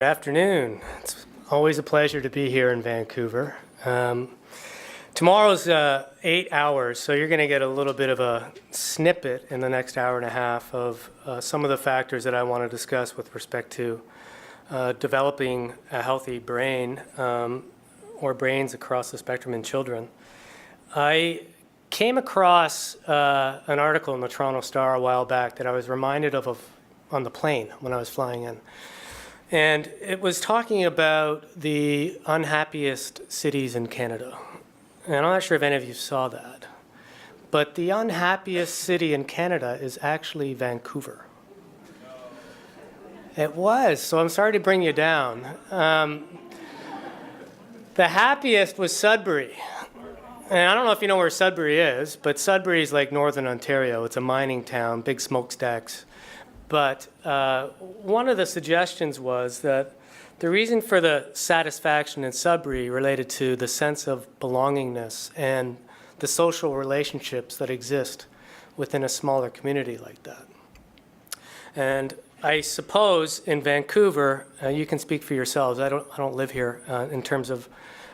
Good afternoon. It's always a pleasure to be here in Vancouver. Tomorrow's 8 hours, so you're going to get a little bit of a snippet in the next hour and a half of some of the factors that I want to discuss with respect to developing a healthy brain or brains across the spectrum in children. I came across an article in the Toronto Star a while back that I was reminded of on the plane when I was flying in. And it was talking about the unhappiest cities in Canada. And I'm not sure if any of you saw that. But the unhappiest city in Canada is actually Vancouver. It was, so I'm sorry to bring you down. The happiest was Sudbury. And I don't know if you know where Sudbury is, but Sudbury is like northern Ontario. It's a mining town, big smokestacks. But one of the suggestions was that the reason for the satisfaction in Sudbury related to the sense of belongingness and the social relationships that exist within a smaller community like that. And I suppose in Vancouver, you can speak for yourselves. I don't live here in terms of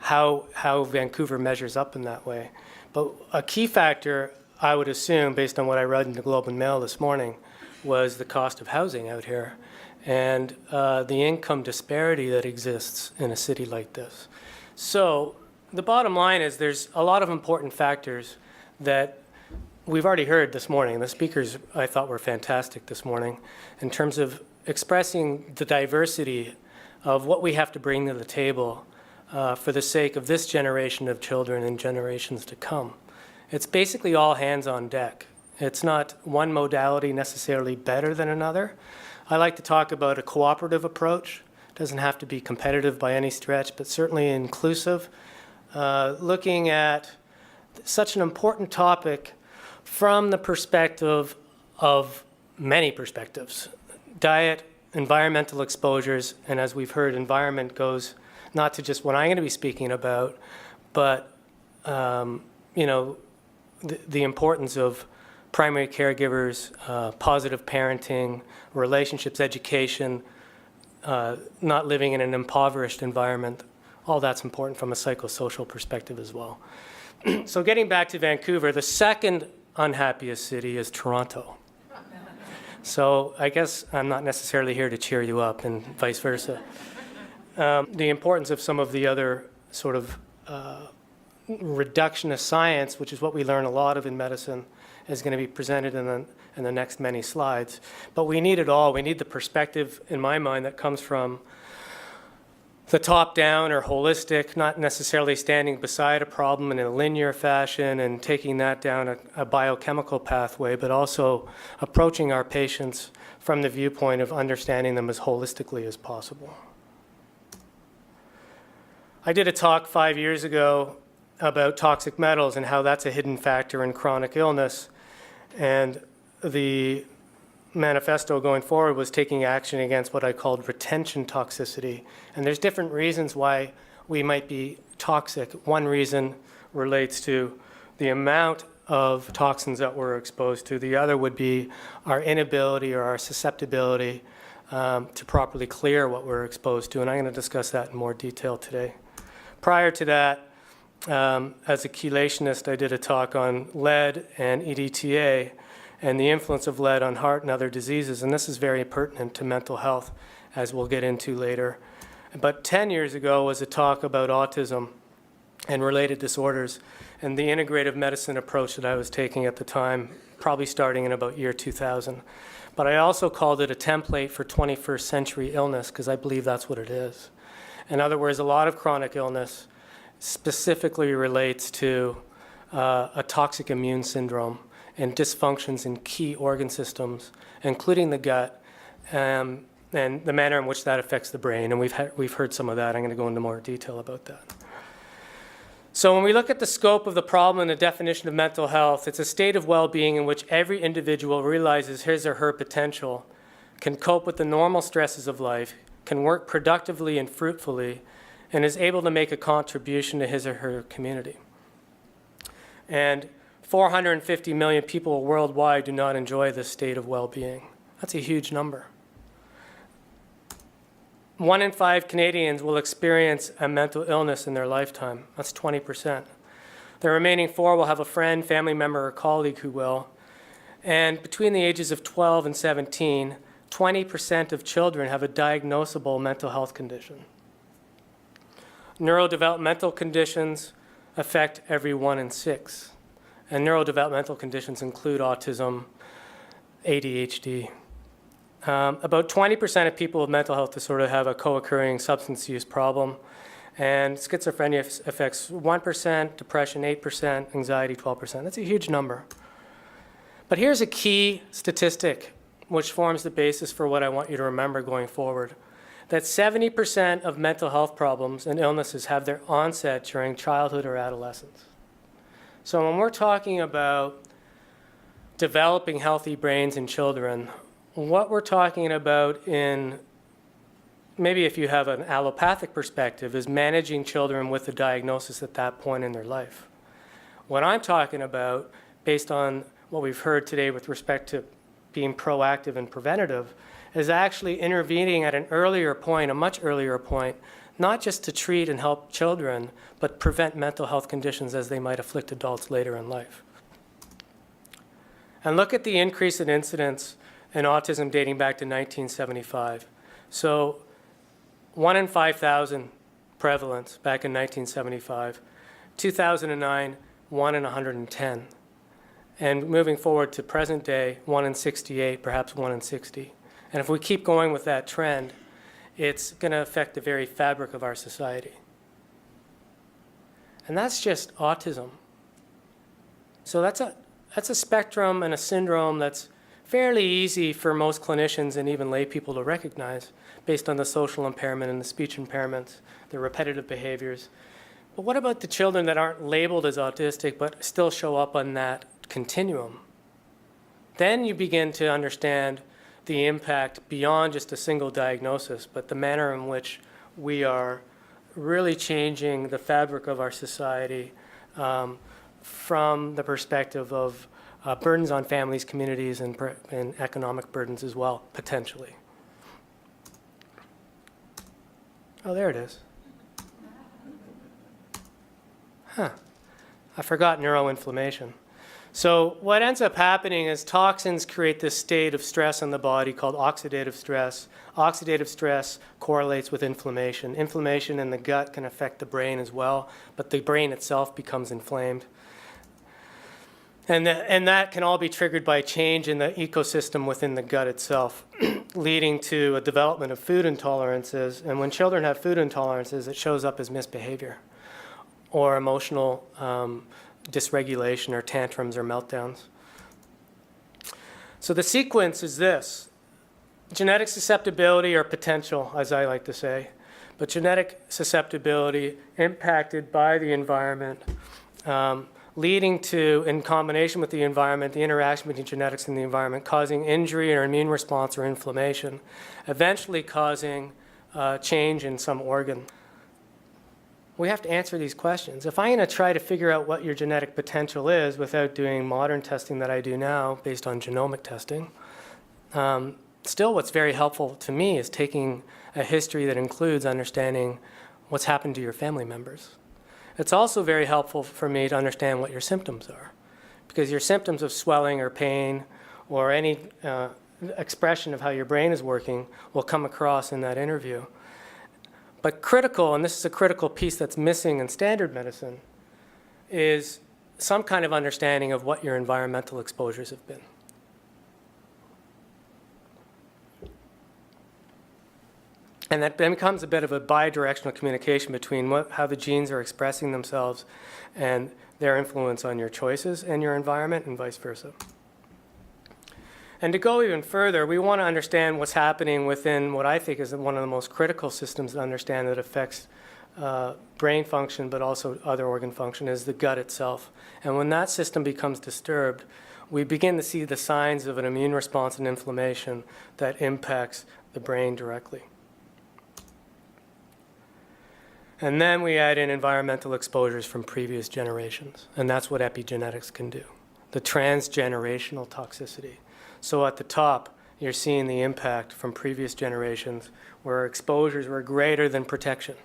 how Vancouver measures up in that way. But a key factor, I would assume, based on what I read in the Globe and Mail this morning, was the cost of housing out here and the income disparity that exists in a city like this. So the bottom line is there's a lot of important factors that we've already heard this morning. The speakers, I thought, were fantastic this morning in terms of expressing the diversity of what we have to bring to the table for the sake of this generation of children and generations to come. It's basically all hands on deck. It's not one modality necessarily better than another. I like to talk about a cooperative approach. It doesn't have to be competitive by any stretch, but certainly inclusive. Looking at such an important topic from the perspective of many perspectives. Diet, environmental exposures, and as we've heard, environment goes not to just what I'm going to be speaking about, but the importance of primary caregivers, positive parenting, relationships, education, not living in an impoverished environment. All that's important from a psychosocial perspective as well. So getting back to Vancouver, the second unhappiest city is Toronto. So I guess I'm not necessarily here to cheer you up and vice versa. The importance of some of the other sort of reductionist science, which is what we learn a lot of in medicine, is going to be presented in the next many slides. But we need it all. We need the perspective, in my mind, that comes from the top down or holistic, not necessarily standing beside a problem in a linear fashion and taking that down a biochemical pathway, but also approaching our patients from the viewpoint of understanding them as holistically as possible. I did a talk 5 years ago about toxic metals and how that's a hidden factor in chronic illness. And the manifesto going forward was taking action against what I called retention toxicity. And there's different reasons why we might be toxic. One reason relates to the amount of toxins that we're exposed to. The other would be our inability or our susceptibility to properly clear what we're exposed to. And I'm going to discuss that in more detail today. Prior to that, as a chelationist, I did a talk on lead and EDTA and the influence of lead on heart and other diseases, and this is very pertinent to mental health, as we'll get into later. But 10 years ago was a talk about autism and related disorders and the integrative medicine approach that I was taking at the time, probably starting in about year 2000. But I also called it a template for 21st century illness, because I believe that's what it is. In other words, a lot of chronic illness specifically relates to a toxic immune syndrome and dysfunctions in key organ systems, including the gut, and the manner in which that affects the brain. And we've heard some of that. I'm going to go into more detail about that. So when we look at the scope of the problem and the definition of mental health, it's a state of well-being in which every individual realizes his or her potential, can cope with the normal stresses of life, can work productively and fruitfully, and is able to make a contribution to his or her community. And 450 million people worldwide do not enjoy this state of well-being. That's a huge number. 1 in 5 Canadians will experience a mental illness in their lifetime. That's 20%. The remaining 4 will have a friend, family member, or colleague who will. And between the ages of 12 and 17, 20% of children have a diagnosable mental health condition. Neurodevelopmental conditions affect every 1 in 6. And neurodevelopmental conditions include autism, ADHD. About 20% of people with mental health disorder have a co-occurring substance use problem. And schizophrenia affects 1%, depression 8%, anxiety 12%. That's a huge number. But here's a key statistic which forms the basis for what I want you to remember going forward. That 70% of mental health problems and illnesses have their onset during childhood or adolescence. So when we're talking about developing healthy brains in children, what we're talking about in, maybe if you have an allopathic perspective, is managing children with a diagnosis at that point in their life. What I'm talking about, based on what we've heard today with respect to being proactive and preventative, is actually intervening at an earlier point, a much earlier point, not just to treat and help children, but prevent mental health conditions as they might afflict adults later in life. And look at the increase in incidence in autism dating back to 1975. So 1 in 5,000 prevalence back in 1975. 2009, 1 in 110. And moving forward to present day, 1 in 68, perhaps 1 in 60. And if we keep going with that trend, it's going to affect the very fabric of our society. And that's just autism. So that's a spectrum and a syndrome that's fairly easy for most clinicians and even lay people to recognize based on the social impairment and the speech impairments, the repetitive behaviors. But what about the children that aren't labeled as autistic but still show up on that continuum? Then you begin to understand the impact beyond just a single diagnosis, but the manner in which we are really changing the fabric of our society from the perspective of burdens on families, communities, and economic burdens as well, potentially. Oh, there it is. I forgot neuroinflammation. So what ends up happening is toxins create this state of stress in the body called oxidative stress. Oxidative stress correlates with inflammation. Inflammation in the gut can affect the brain as well, but the brain itself becomes inflamed. And that can all be triggered by change in the ecosystem within the gut itself, leading to a development of food intolerances. And when children have food intolerances, it shows up as misbehavior or emotional dysregulation or tantrums or meltdowns. So the sequence is this: genetic susceptibility or potential, as I like to say, but genetic susceptibility impacted by the environment, leading to, in combination with the environment, the interaction between genetics and the environment, causing injury or immune response or inflammation, eventually causing change in some organ. We have to answer these questions. If I'm going to try to figure out what your genetic potential is without doing modern testing that I do now based on genomic testing, still what's very helpful to me is taking a history that includes understanding what's happened to your family members. It's also very helpful for me to understand what your symptoms are, because your symptoms of swelling or pain or any expression of how your brain is working will come across in that interview. But critical, and this is a critical piece that's missing in standard medicine, is some kind of understanding of what your environmental exposures have been. And that then becomes a bit of a bidirectional communication between how the genes are expressing themselves and their influence on your choices and your environment, and vice versa. And to go even further, we want to understand what's happening within what I think is one of the most critical systems to understand that affects brain function, but also other organ function, is the gut itself. And when that system becomes disturbed, we begin to see the signs of an immune response and inflammation that impacts the brain directly. And then we add in environmental exposures from previous generations, and that's what epigenetics can do, the transgenerational toxicity. So at the top, you're seeing the impact from previous generations where exposures were greater than protection.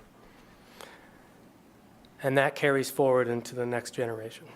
And that carries forward into the next generation.